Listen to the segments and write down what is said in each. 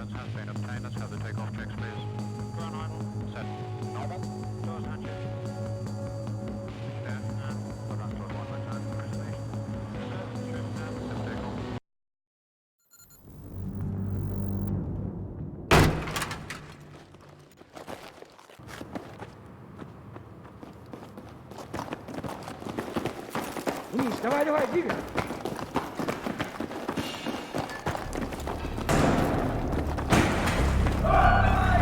clearance has been obtained. Let's have the takeoff checks, please. Burn idle. Set. Normal. Doors hatches. Clear. And put on close one by time for reservation. Set. Trim and set takeoff. Вниз, давай, давай, двигай.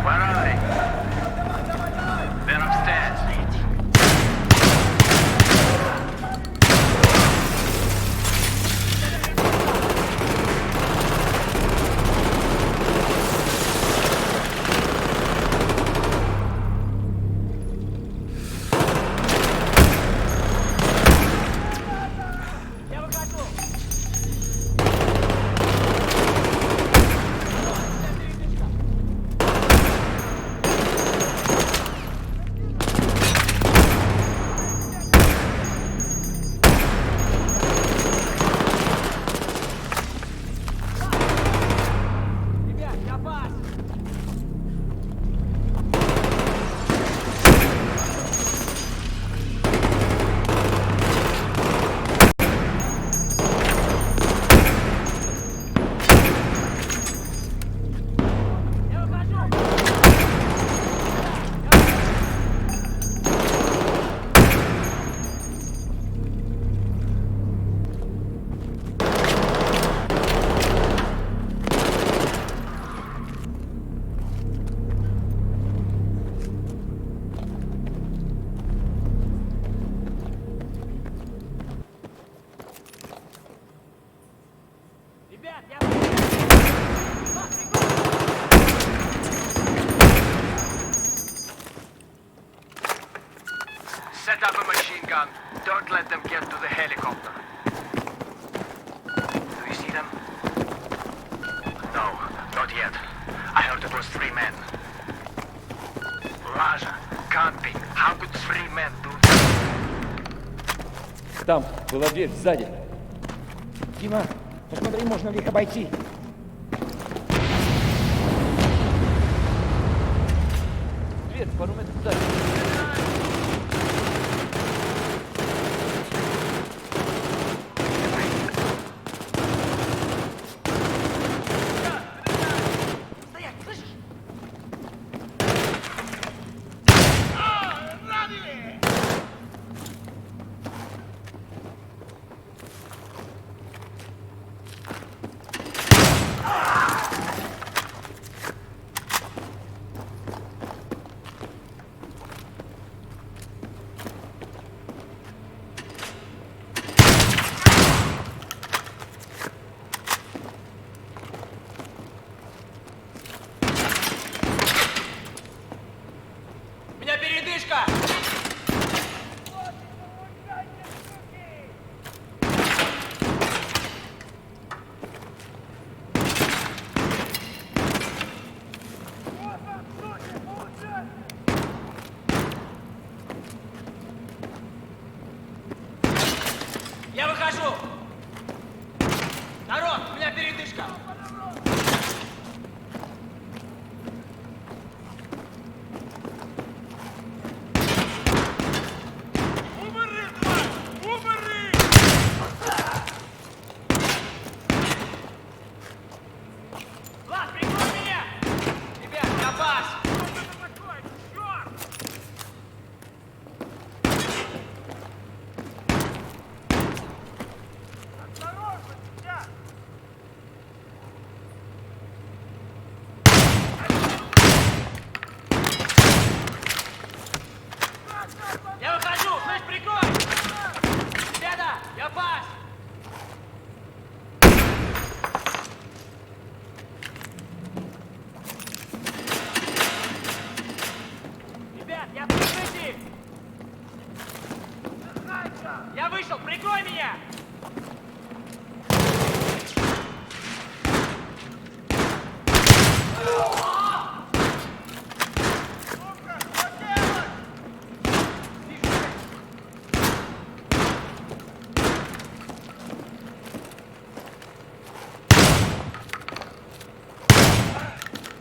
Where are they? They're upstairs. Set up a machine gun. Don't let them get to the helicopter. Do you see them? No, not yet. I heard it was 3 men. Raja, camping. How could 3 men do that? Там была дверь сзади. Дима, посмотри, можно ли их обойти. Дверь пару метров сзади.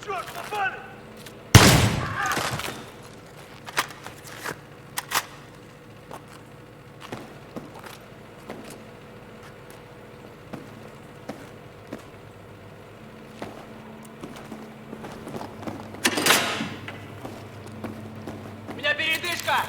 У меня передышка!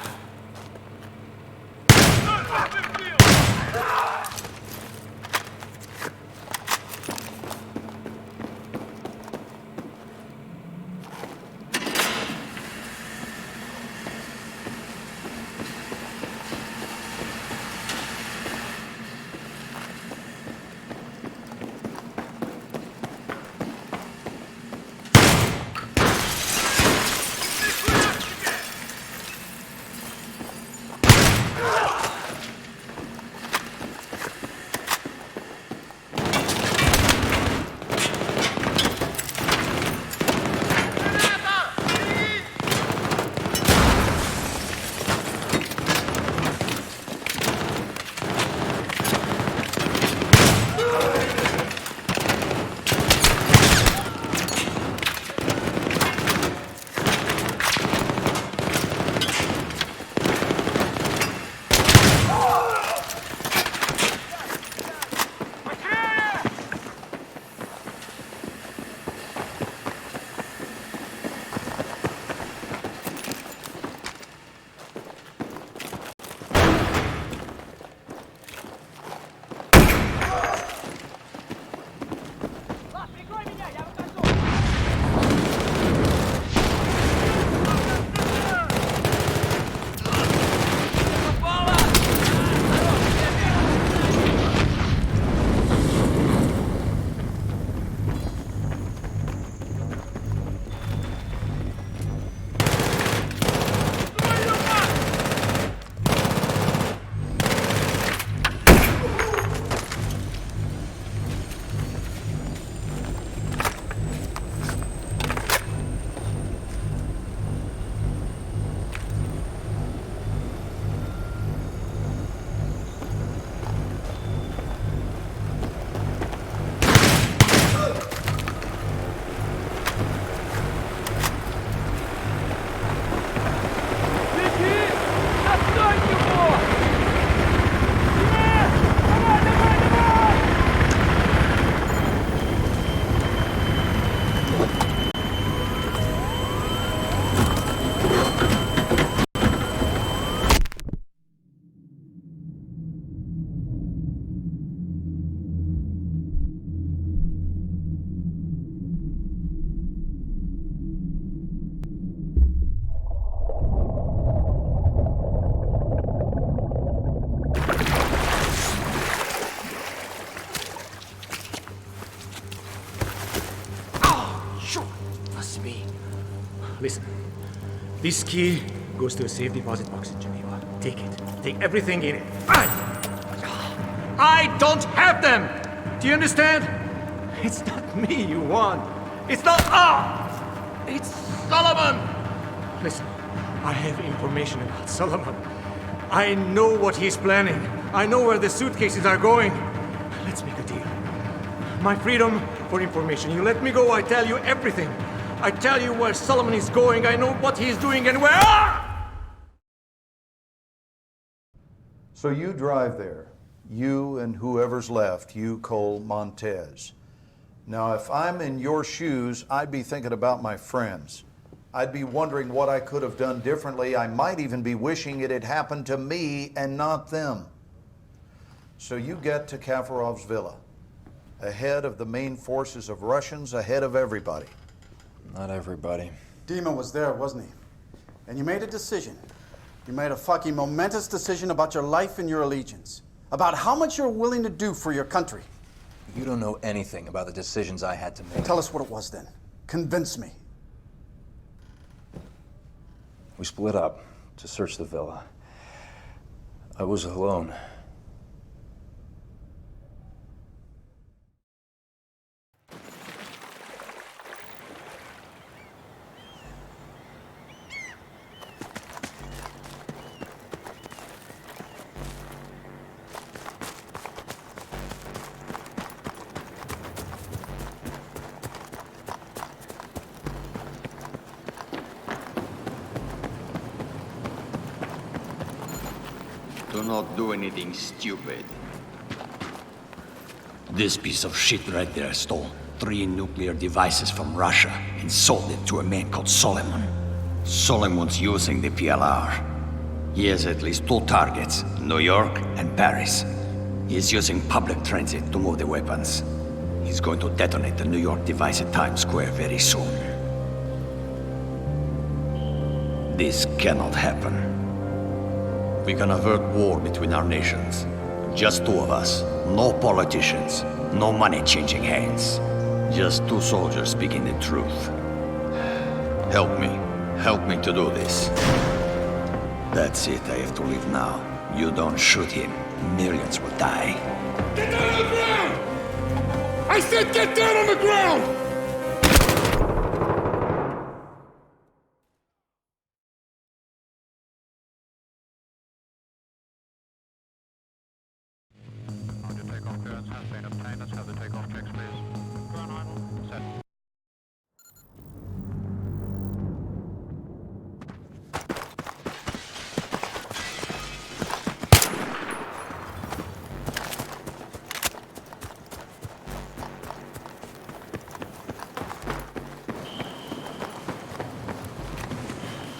Listen, this key goes to a safe deposit box in Geneva. Take it. Take everything in it. I don't have them! Do you understand? It's not me you want. It's not... It's Solomon! Listen, I have information about Solomon. I know what he's planning. I know where the suitcases are going. Let's make a deal. My freedom for information. You let me go, I tell you everything. I tell you where Solomon is going. I know what he's doing and where... So you drive there. You and whoever's left, you, Cole, Montez. Now, if I'm in your shoes, I'd be thinking about my friends. I'd be wondering what I could have done differently. I might even be wishing it had happened to me and not them. So you get to Kafarov's villa, ahead of the main forces of Russians, ahead of everybody. Not everybody. Dima was there, wasn't he? And you made a decision. You made a fucking momentous decision about your life and your allegiance. About how much you're willing to do for your country. You don't know anything about the decisions I had to make. Tell us what it was then. Convince me. We split up to search the villa. I was alone. Do not do anything stupid. This piece of shit right there stole 3 nuclear devices from Russia and sold it to a man called Solomon. Solomon's using the PLR. He has at least 2 targets, New York and Paris. He's using public transit to move the weapons. He's going to detonate the New York device at Times Square very soon. This cannot happen. We can avert war between our nations. Just 2 of us. No politicians. No money changing hands. Just 2 soldiers speaking the truth. Help me. Help me to do this. That's it. I have to leave now. You don't shoot him, millions will die. Get down on the ground! I said get down on the ground! Roger, takeoff clearance has been obtained. Let's have the takeoff checks, please. Burn idle, set.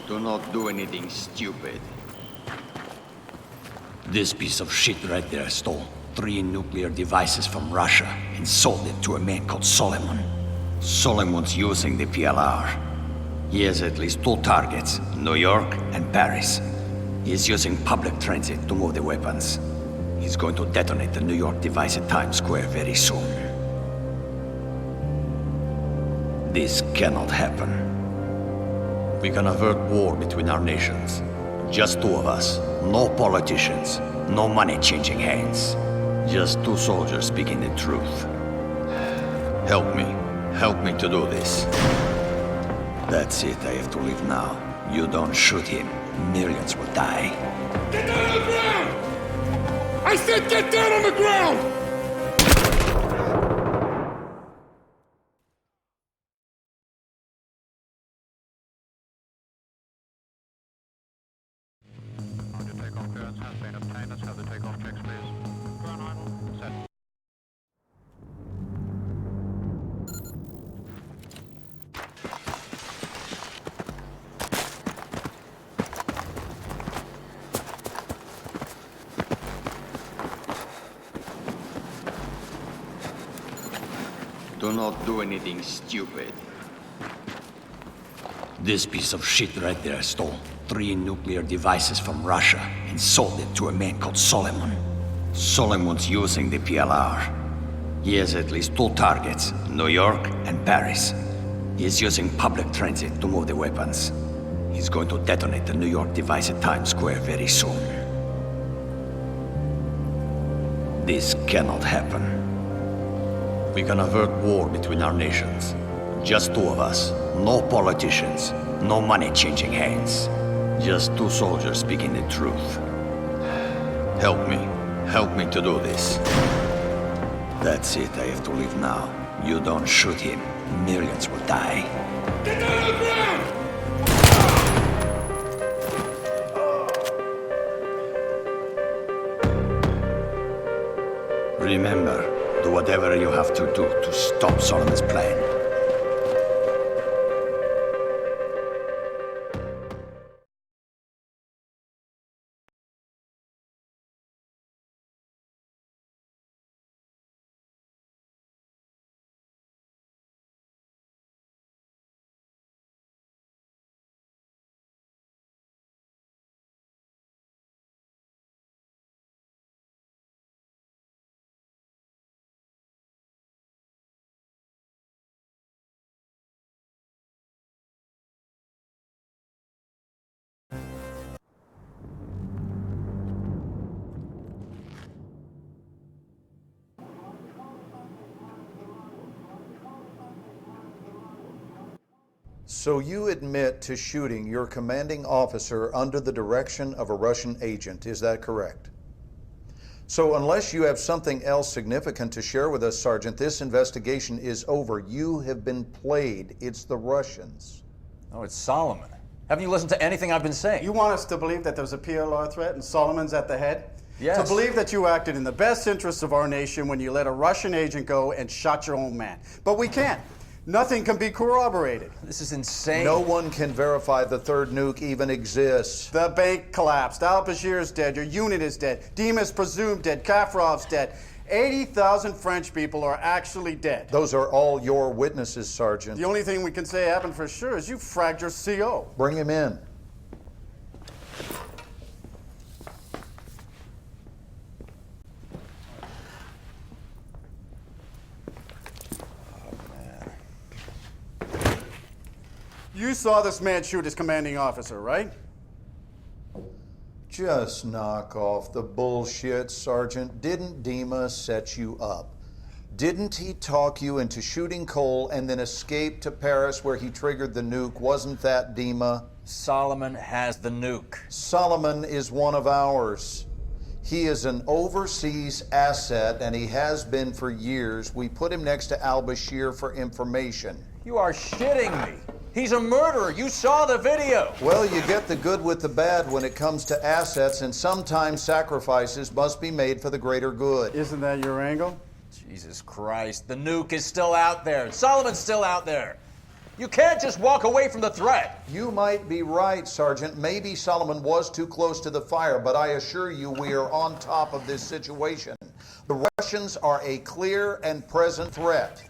Do not do anything stupid. This piece of shit right there stole 3 nuclear devices from Russia and sold it to a man called Solomon. Solomon's using the PLR. He has at least 2 targets, New York and Paris. He's using public transit to move the weapons. He's going to detonate the New York device at Times Square very soon. This cannot happen. We can avert war between our nations. Just 2 of us. No politicians. No money changing hands. Just 2 soldiers speaking the truth. Help me. Help me to do this. That's it. I have to leave now. You don't shoot him, millions will die. Get down on the ground! I said get down on the ground! Roger, takeoff clearance has been obtained. Let's have the takeoff checks, please. Burn idle, set. Do not do anything stupid. This piece of shit right there stole 3 nuclear devices from Russia and sold it to a man called Solomon. Solomon's using the PLR. He has at least 2 targets, New York and Paris. He's using public transit to move the weapons. He's going to detonate the New York device at Times Square very soon. This cannot happen. We can avert war between our nations. Just 2 of us. No politicians. No money changing hands. Just 2 soldiers speaking the truth. Help me. Help me to do this. That's it. I have to leave now. You don't shoot him, millions will die. Get down on the ground! Remember, do whatever you have to do to stop Solomon's plan. So you admit to shooting your commanding officer under the direction of a Russian agent, is that correct? So unless you have something else significant to share with us, Sergeant, this investigation is over. You have been played. It's the Russians. Oh, it's Solomon. Haven't you listened to anything I've been saying? You want us to believe that there's a PLR threat and Solomon's at the head? Yes. To believe that you acted in the best interests of our nation when you let a Russian agent go and shot your own man. But we can't. Nothing can be corroborated. This is insane. No one can verify the third nuke even exists. The bank collapsed. Al-Bashir's dead. Your unit is dead. Dima's presumed dead. Kafrov's dead. 80,000 French people are actually dead. Those are all your witnesses, Sergeant. The only thing we can say happened for sure is you fragged your CO. Bring him in. You saw this man shoot his commanding officer, right? Just knock off the bullshit, Sergeant. Didn't Dima set you up? Didn't he talk you into shooting Cole and then escape to Paris where he triggered the nuke? Wasn't that Dima? Solomon has the nuke. Solomon is one of ours. He is an overseas asset, and he has been for years. We put him next to al-Bashir for information. You are shitting me. He's a murderer. You saw the video. Well, you get the good with the bad when it comes to assets, and sometimes sacrifices must be made for the greater good. Isn't that your angle? Jesus Christ, the nuke is still out there. Solomon's still out there. You can't just walk away from the threat. You might be right, Sergeant. Maybe Solomon was too close to the fire, but I assure you we are on top of this situation. The Russians are a clear and present threat.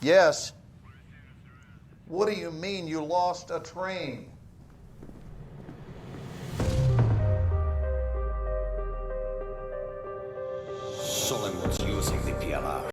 Yes. What do you mean you lost a train? Solomon's using the PLR.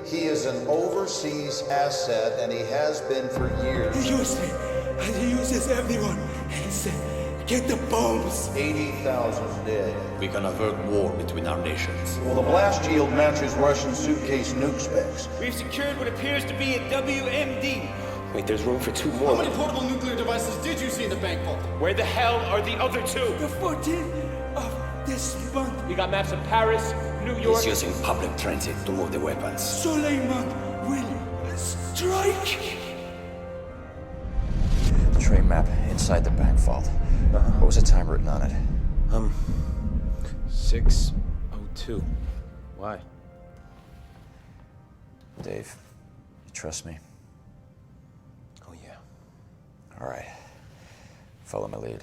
He is an overseas asset, and he has been for years. He used me, and he uses everyone. And said, get the bombs. 80,000 dead. We can avert war between our nations. Well, the blast yield matches Russian suitcase nuke specs. We've secured what appears to be a WMD. Wait, there's room for 2 How more. many portable nuclear devices did you see in the bank vault? Where the hell are the other two? The 14th of this month, We got maps of Paris, New York. He's using public transit to move the weapons. Suleiman will strike. The train map inside the bank vault. What was the time written on it? 6:02. Why? Dave, you trust me? Oh, yeah. All right. Follow my lead.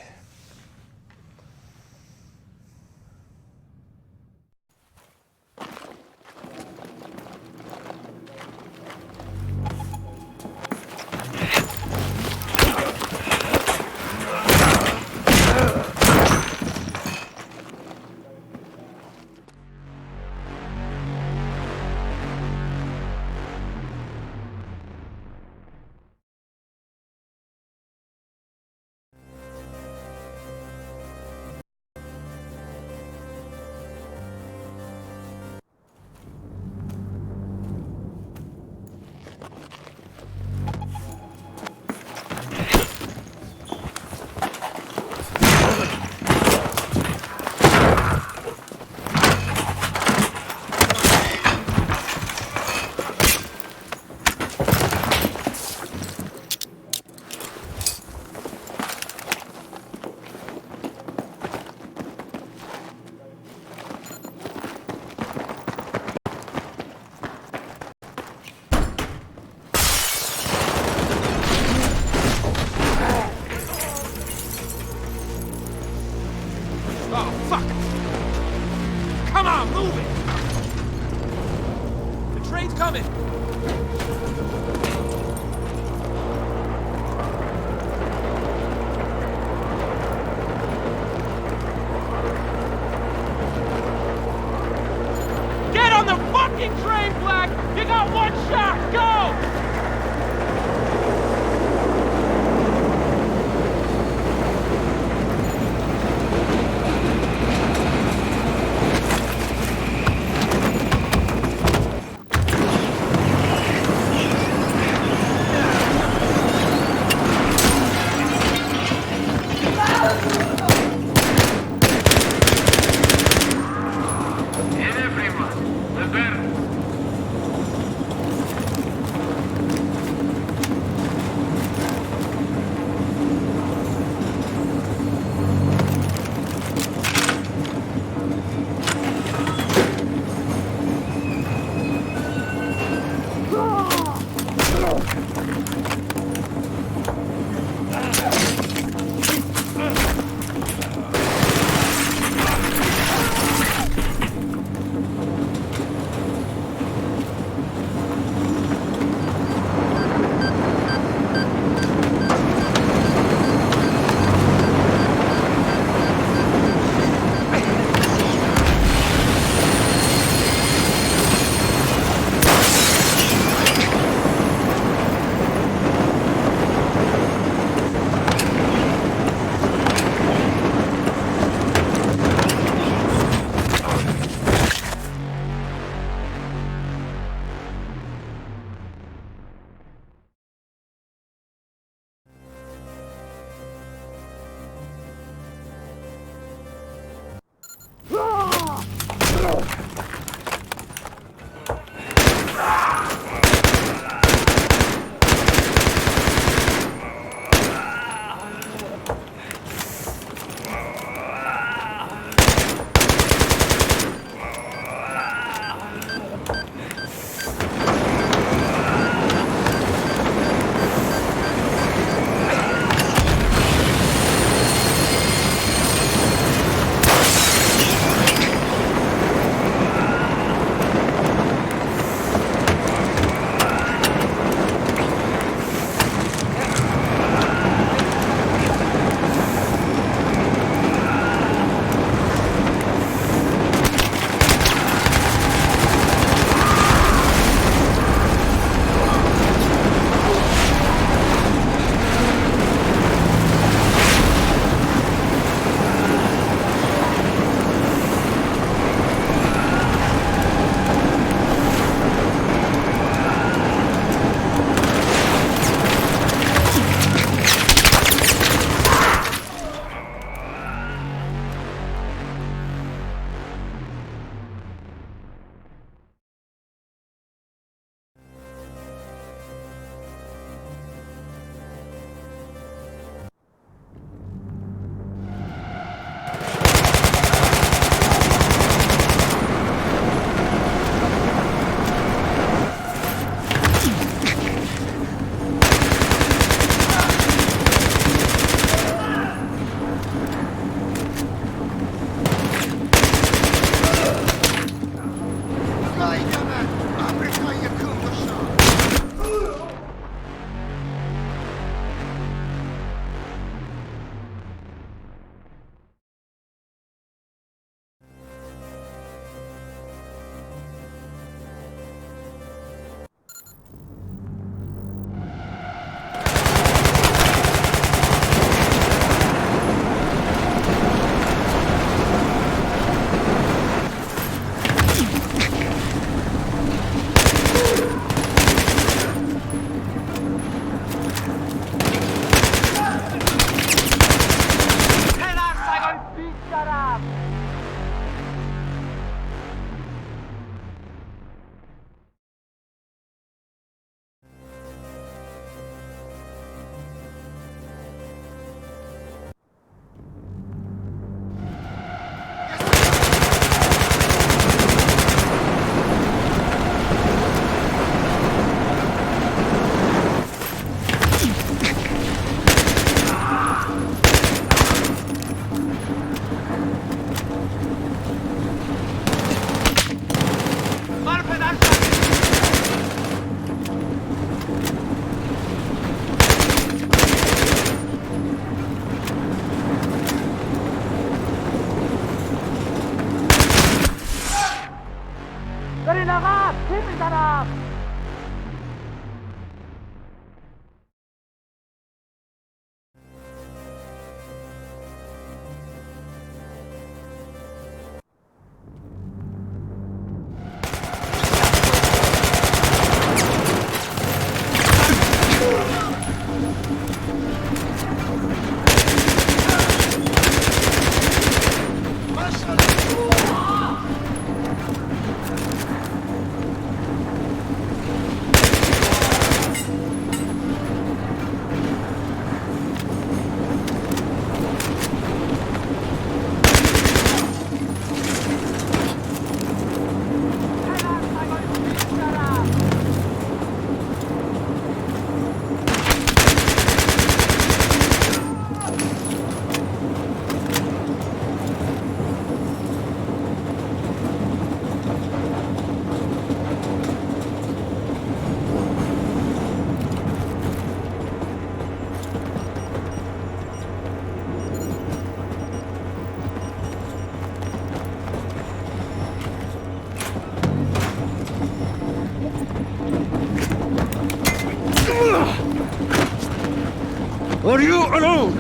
Are you alone?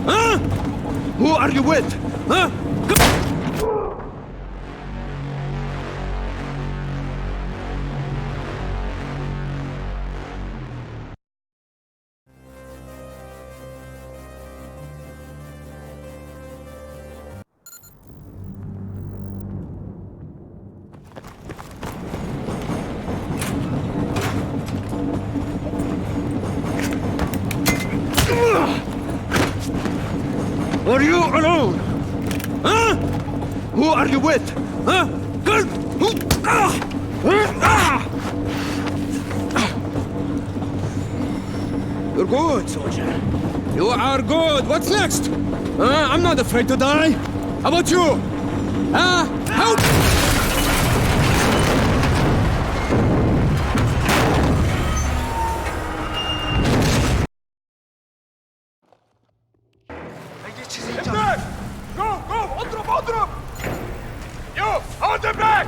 Huh? Who are you with? Huh? Are you alone? Huh? Who are you with? Huh? Good. You're good, soldier. You are good. What's next? I'm not afraid to die. How about you? Help! Back! Go! Go! Отруб! You! Hold them back!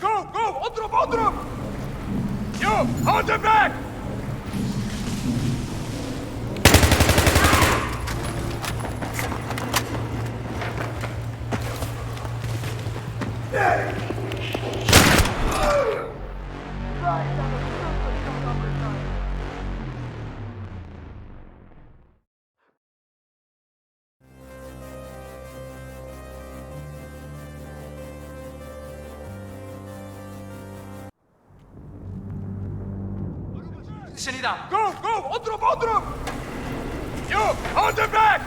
Go! Go! اضرب! You! Hold them back! Go! Go! اضرب! You! Hold them back!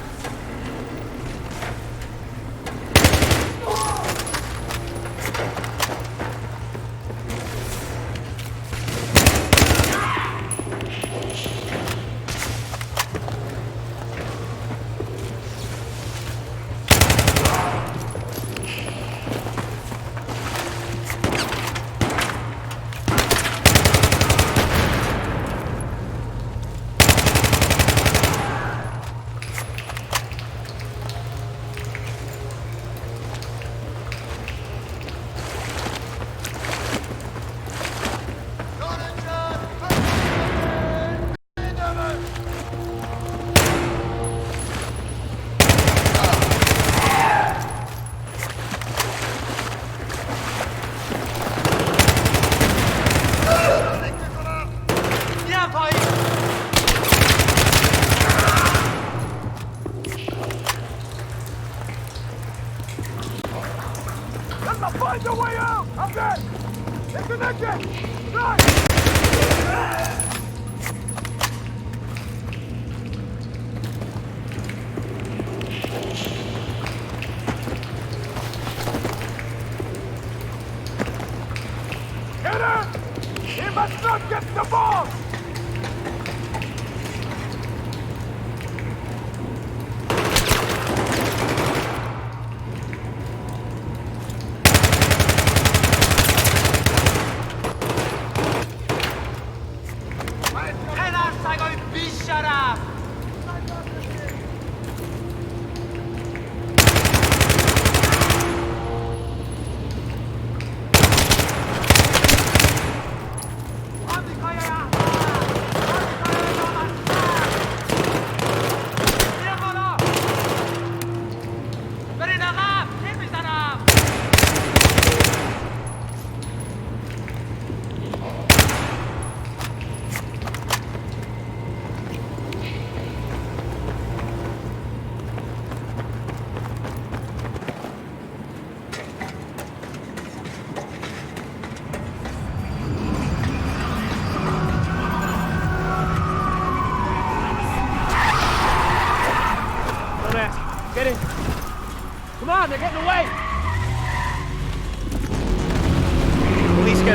Find a way out! I'm dead! Take the next end! Right! Hit him! He must not get the ball!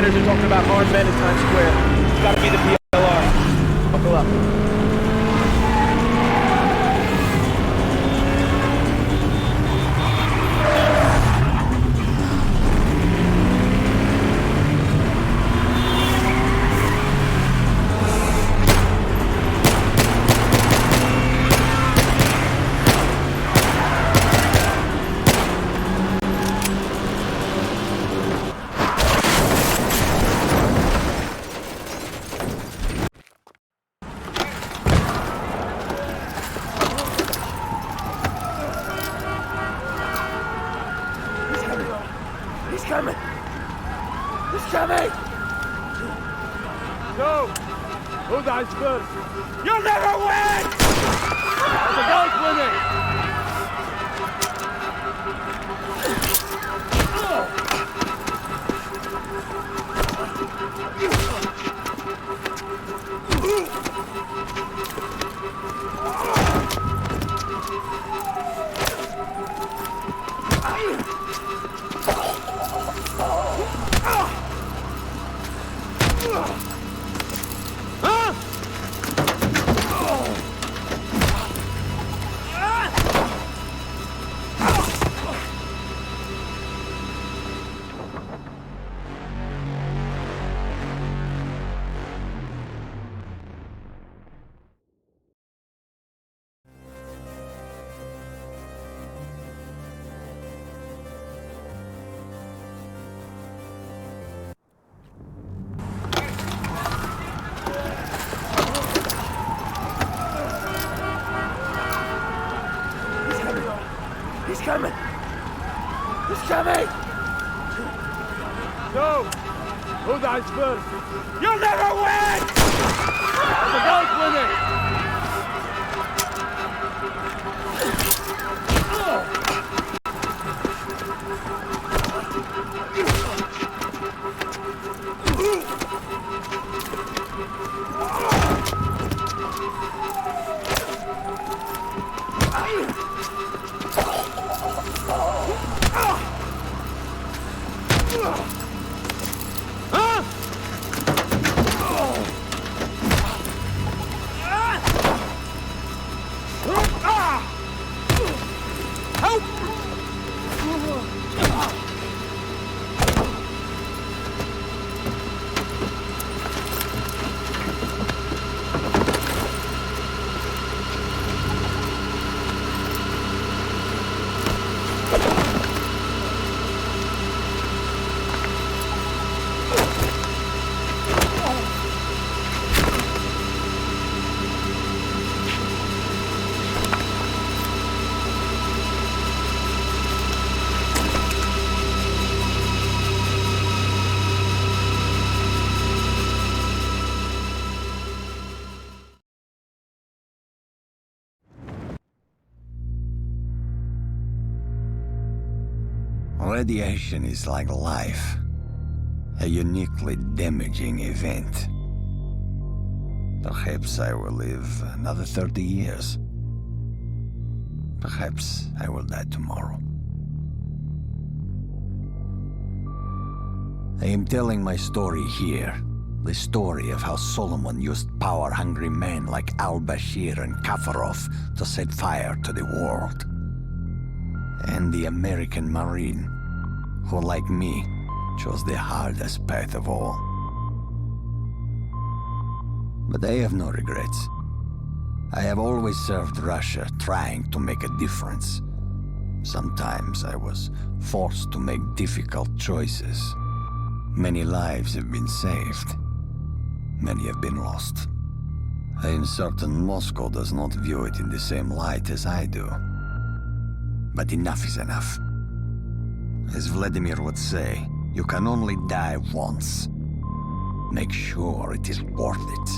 Reporters are talking about armed men in Times Square. It's gotta be the PLR. Buckle up. He's coming! He's coming! No! Who dies first? You'll never win! The guy's winning! He's coming! He's coming! No! Who dies first? You'll never win! The guy's winning! Radiation is like life, a uniquely damaging event. Perhaps I will live another 30 years. Perhaps I will die tomorrow. I am telling my story here, the story of how Solomon used power-hungry men like al-Bashir and Kafarov to set fire to the world. And the American Marine, who, like me, chose the hardest path of all. But I have no regrets. I have always served Russia, trying to make a difference. Sometimes I was forced to make difficult choices. Many lives have been saved. Many have been lost. I am certain Moscow does not view it in the same light as I do. But enough is enough. As Vladimir would say, you can only die once. Make sure it is worth it.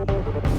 Solomon.